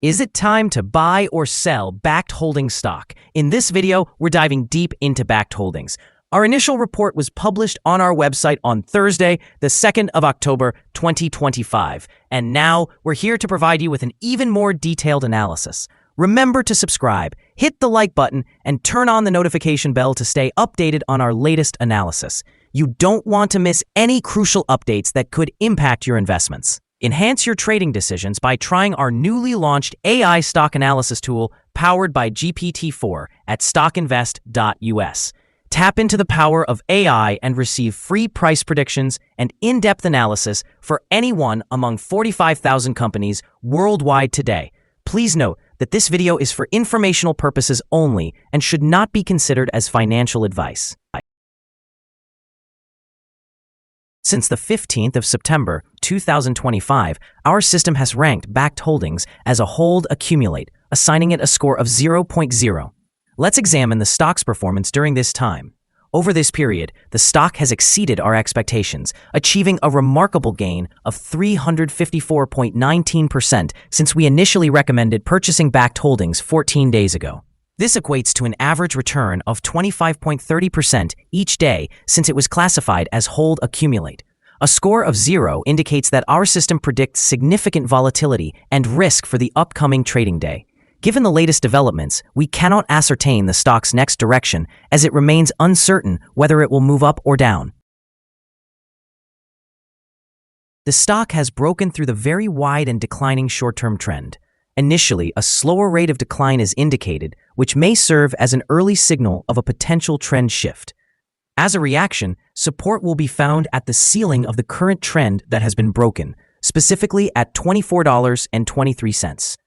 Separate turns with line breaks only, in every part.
Is it time to buy or sell Bakkt Holdings stock? In this video, we're diving deep into Bakkt Holdings. Our initial report was published on our website on Thursday, the 2nd of October, 2025. And now we're here to provide you with an even more detailed analysis. Remember to subscribe, hit the like button, and turn on the notification bell to stay updated on our latest analysis. You don't want to miss any crucial updates that could impact your investments. Enhance your trading decisions by trying our newly launched AI stock analysis tool powered by GPT-4 at StockInvest.us. Tap into the power of AI and receive free price predictions and in-depth analysis for any one among 45,000 companies worldwide today. Please note that this video is for informational purposes only and should not be considered as financial advice. Since the 15th of September 2025, our system has ranked Bakkt Holdings as a hold accumulate, assigning it a score of 0.0. Let's examine the stock's performance during this time. Over this period, the stock has exceeded our expectations, achieving a remarkable gain of 354.19% since we initially recommended purchasing Bakkt Holdings 14 days ago. This equates to an average return of 25.30% each day since it was classified as hold accumulate. A score of 0 indicates that our system predicts significant volatility and risk for the upcoming trading day. Given the latest developments, we cannot ascertain the stock's next direction as it remains uncertain whether it will move up or down. The stock has broken through the very wide and declining short-term trend. Initially, a slower rate of decline is indicated, which may serve as an early signal of a potential trend shift. As a reaction, support will be found at the ceiling of the current trend that has been broken, specifically at $24.23.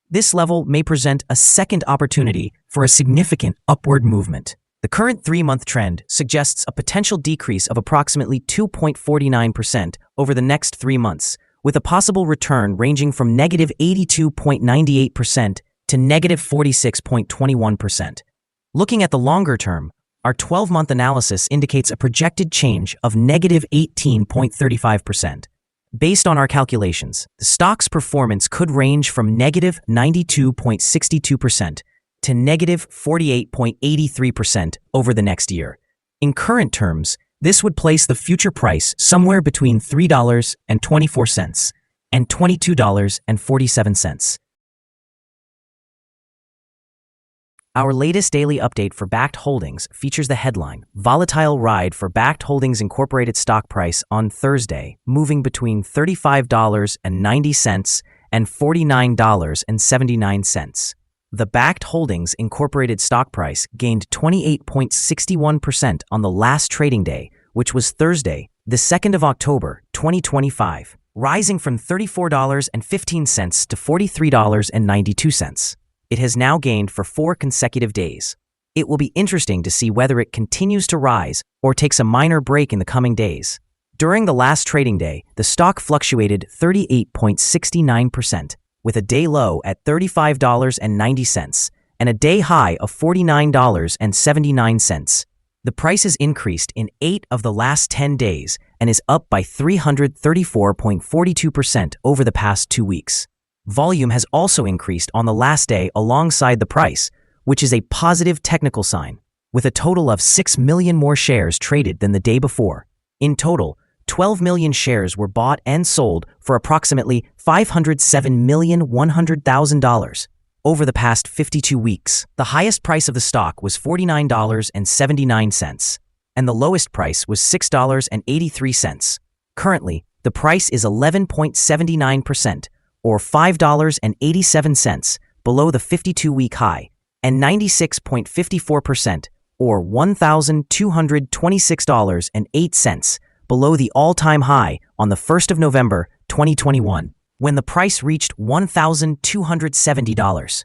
This level may present a second opportunity for a significant upward movement. The current 3-month trend suggests a potential decrease of approximately 2.49% over the next 3 months, with a possible return ranging from negative 82.98% to negative 46.21%. Looking at the longer term, our 12-month analysis indicates a projected change of negative 18.35%. Based on our calculations, the stock's performance could range from negative 92.62% to negative 48.83% over the next year. In current terms, this would place the future price somewhere between $3.24 and $22.47. Our latest daily update for Bakkt Holdings features the headline, Volatile Ride for Bakkt Holdings Incorporated stock price on Thursday, moving between $35.90 and $49.79. The Bakkt Holdings Incorporated stock price gained 28.61% on the last trading day, which was Thursday, the 2nd of October, 2025, rising from $34.15 to $43.92. It has now gained for 4 consecutive days. It will be interesting to see whether it continues to rise or takes a minor break in the coming days. During the last trading day, the stock fluctuated 38.69%, with a day low at $35.90 and a day high of $49.79. The price has increased in 8 of the last 10 days and is up by 334.42% over the past 2 weeks. Volume has also increased on the last day alongside the price, which is a positive technical sign, with a total of 6 million more shares traded than the day before. In total, 12 million shares were bought and sold for approximately $507,100,000 over the past 52 weeks. The highest price of the stock was $49.79, and the lowest price was $6.83. Currently, the price is 11.79%, or $5.87 below the 52-week high, and 96.54%, or $1,226.08 below the all-time high on the 1st of November, 2021, when the price reached $1,270.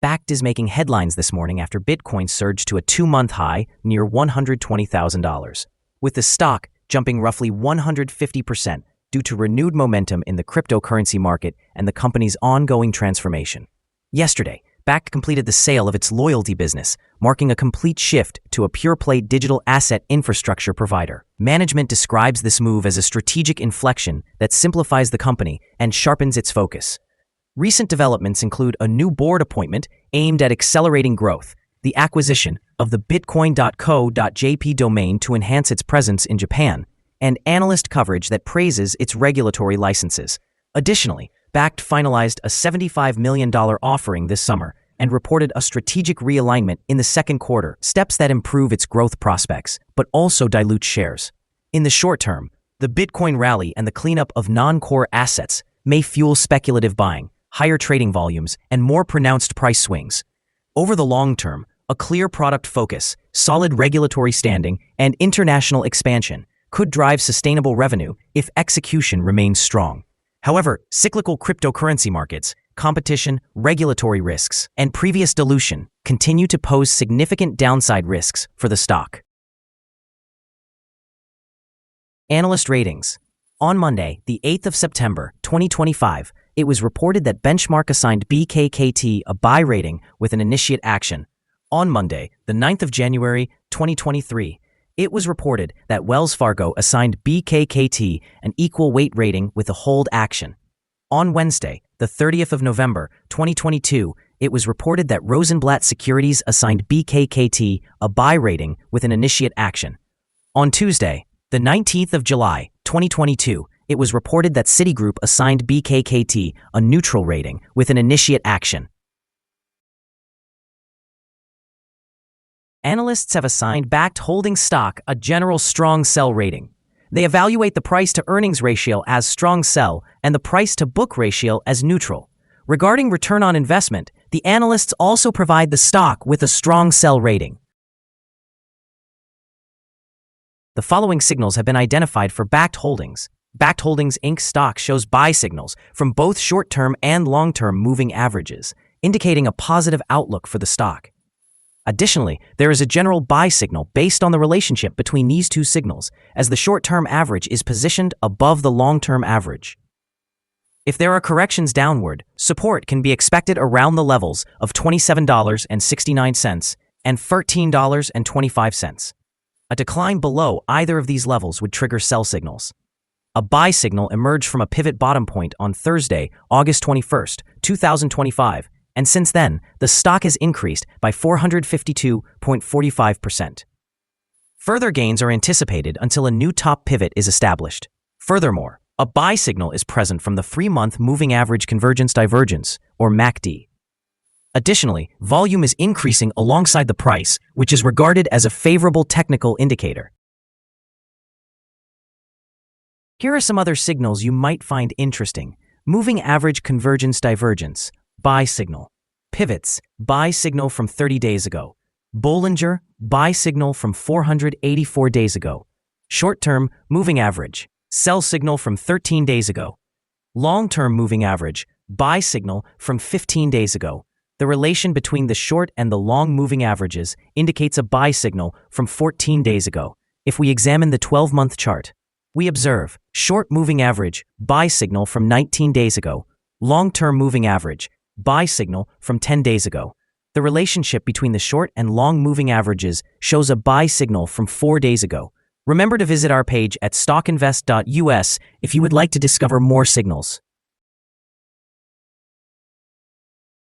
Bakkt is making headlines this morning after Bitcoin surged to a 2-month high near $120,000, with the stock jumping roughly 150%, due to renewed momentum in the cryptocurrency market and the company's ongoing transformation. Yesterday, Bakkt completed the sale of its loyalty business, marking a complete shift to a pure-play digital asset infrastructure provider. Management describes this move as a strategic inflection that simplifies the company and sharpens its focus. Recent developments include a new board appointment aimed at accelerating growth, the acquisition of the bitcoin.co.jp domain to enhance its presence in Japan, and analyst coverage that praises its regulatory licenses. Additionally, Bakkt finalized a $75 million offering this summer and reported a strategic realignment in the second quarter, steps that improve its growth prospects, but also dilute shares. In the short term, the Bitcoin rally and the cleanup of non-core assets may fuel speculative buying, higher trading volumes, and more pronounced price swings. Over the long term, a clear product focus, solid regulatory standing, and international expansion could drive sustainable revenue if execution remains strong. However, cyclical cryptocurrency markets, competition, regulatory risks, and previous dilution continue to pose significant downside risks for the stock. Analyst ratings. On Monday, the 8th of September, 2025, it was reported that Benchmark assigned BKKT a buy rating with an initiate action. On Monday, the 9th of January, 2023, it was reported that Wells Fargo assigned BKKT an equal weight rating with a hold action. On Wednesday, the 30th of November, 2022, it was reported that Rosenblatt Securities assigned BKKT a buy rating with an initiate action. On Tuesday, the 19th of July, 2022, it was reported that Citigroup assigned BKKT a neutral rating with an initiate action. Analysts have assigned Bakkt Holdings stock a general strong sell rating. They evaluate the price-to-earnings ratio as strong sell and the price-to-book ratio as neutral. Regarding return on investment, the analysts also provide the stock with a strong sell rating. The following signals have been identified for Bakkt Holdings. Bakkt Holdings Inc. stock shows buy signals from both short-term and long-term moving averages, indicating a positive outlook for the stock. Additionally, there is a general buy signal based on the relationship between these two signals, as the short-term average is positioned above the long-term average. If there are corrections downward, support can be expected around the levels of $27.69 and $13.25. A decline below either of these levels would trigger sell signals. A buy signal emerged from a pivot bottom point on Thursday, August 21st, 2025, and since then, the stock has increased by 452.45%. Further gains are anticipated until a new top pivot is established. Furthermore, a buy signal is present from the 3-month Moving Average Convergence Divergence, or MACD. Additionally, volume is increasing alongside the price, which is regarded as a favorable technical indicator. Here are some other signals you might find interesting. Moving Average Convergence Divergence, buy signal. Pivots, buy signal from 30 days ago. Bollinger, buy signal from 484 days ago. Short-term moving average, sell signal from 13 days ago. Long-term moving average, buy signal from 15 days ago. The relation between the short and the long moving averages indicates a buy signal from 14 days ago. If we examine the 12-month chart, we observe short moving average, buy signal from 19 days ago. Long-term moving average, buy signal from 10 days ago. The relationship between the short and long moving averages shows a buy signal from 4 days ago. Remember to visit our page at StockInvest.us if you would like to discover more signals.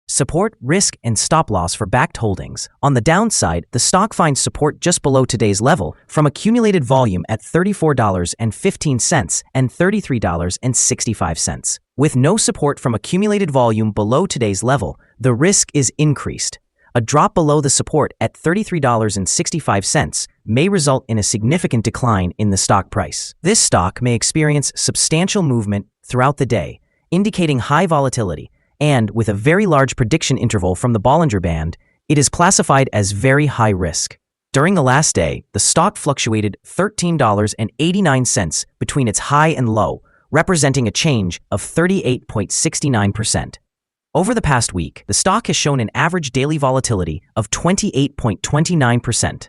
Support, risk, and stop loss for Bakkt Holdings. On the downside, the stock finds support just below today's level from accumulated volume at $34.15 and $33.65. With no support from accumulated volume below today's level, the risk is increased. A drop below the support at $33.65 may result in a significant decline in the stock price. This stock may experience substantial movement throughout the day, indicating high volatility, and with a very large prediction interval from the Bollinger Band, it is classified as very high risk. During the last day, the stock fluctuated $13.89 between its high and low, representing a change of 38.69%. Over the past week, the stock has shown an average daily volatility of 28.29%.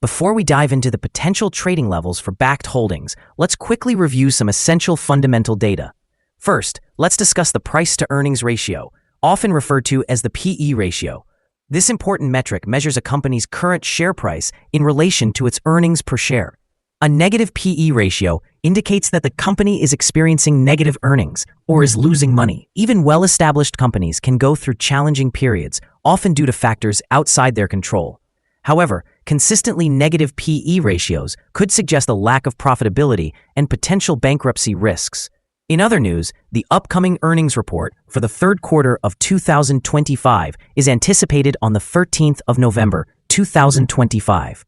Before we dive into the potential trading levels for Bakkt Holdings, let's quickly review some essential fundamental data. First, let's discuss the price-to-earnings ratio, often referred to as the PE ratio. This important metric measures a company's current share price in relation to its earnings per share. A negative PE ratio indicates that the company is experiencing negative earnings or is losing money. Even well-established companies can go through challenging periods, often due to factors outside their control. However, consistently negative PE ratios could suggest a lack of profitability and potential bankruptcy risks. In other news, the upcoming earnings report for the third quarter of 2025 is anticipated on the 13th of November, 2025.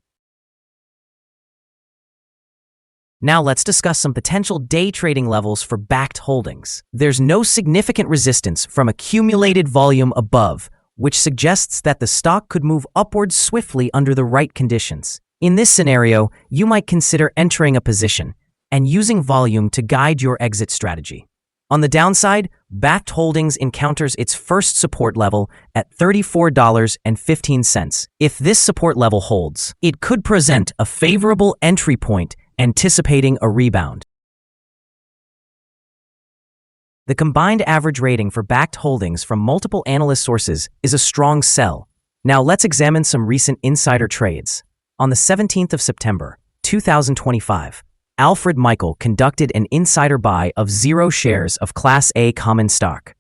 Now let's discuss some potential day trading levels for Bakkt Holdings. There's no significant resistance from accumulated volume above, which suggests that the stock could move upwards swiftly under the right conditions. In this scenario, you might consider entering a position and using volume to guide your exit strategy. On the downside, Bakkt Holdings encounters its first support level at $34.15. If this support level holds, it could present a favorable entry point, anticipating a rebound. The combined average rating for Bakkt Holdings from multiple analyst sources is a strong sell. Now let's examine some recent insider trades. On the 17th of September, 2025, Alfred Michael conducted an insider buy of 0 shares of Class A common stock.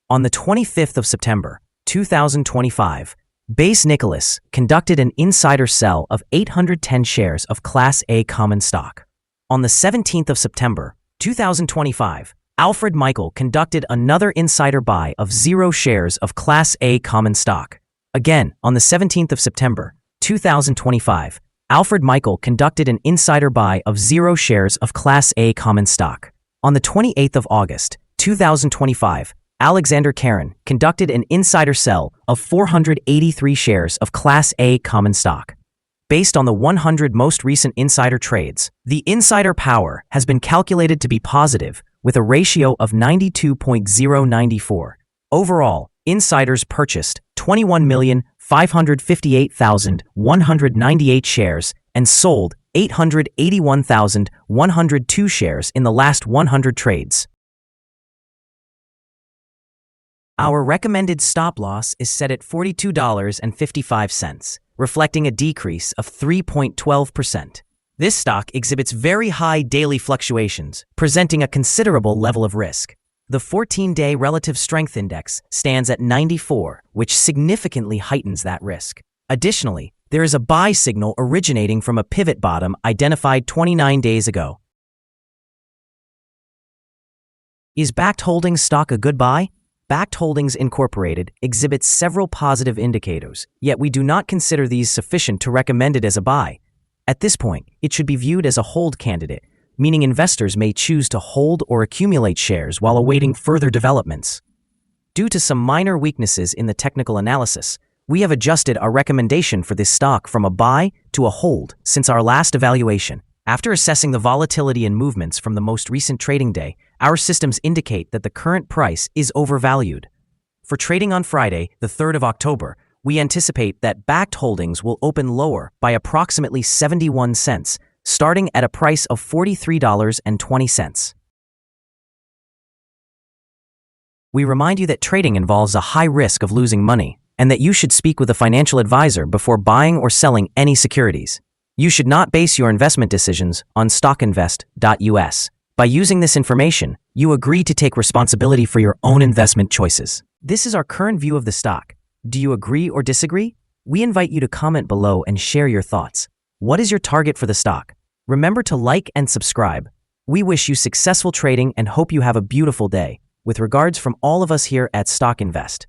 On the 25th of September, 2025, Base Nicholas conducted an insider sell of 810 shares of Class A common stock. On the 17th of September, 2025, Alfred Michael conducted another insider buy of 0 shares of Class A common stock. Again, on the 17th of September, 2025, Alfred Michael conducted an insider buy of 0 shares of Class A common stock. On the 28th of August, 2025, Alexander Karen conducted an insider sell of 483 shares of Class A common stock. Based on the 100 most recent insider trades, the insider power has been calculated to be positive with a ratio of 92.094. Overall, insiders purchased 21,558,198 shares and sold 881,102 shares in the last 100 trades. Our recommended stop loss is set at $42.55, reflecting a decrease of 3.12%. This stock exhibits very high daily fluctuations, presenting a considerable level of risk. The 14-day relative strength index stands at 94, which significantly heightens that risk. Additionally, there is a buy signal originating from a pivot bottom identified 29 days ago. Is Bakkt Holdings stock a good buy? Bakkt Holdings Incorporated exhibits several positive indicators, yet we do not consider these sufficient to recommend it as a buy. At this point, it should be viewed as a hold candidate, meaning investors may choose to hold or accumulate shares while awaiting further developments. Due to some minor weaknesses in the technical analysis, we have adjusted our recommendation for this stock from a buy to a hold since our last evaluation. After assessing the volatility and movements from the most recent trading day, our systems indicate that the current price is overvalued. For trading on Friday, the 3rd of October, we anticipate that Bakkt Holdings will open lower by approximately 71 cents, starting at a price of $43.20. We remind you that trading involves a high risk of losing money, and that you should speak with a financial advisor before buying or selling any securities. You should not base your investment decisions on StockInvest.us. By using this information, you agree to take responsibility for your own investment choices. This is our current view of the stock. Do you agree or disagree? We invite you to comment below and share your thoughts. What is your target for the stock? Remember to like and subscribe. We wish you successful trading and hope you have a beautiful day. With regards from all of us here at StockInvest.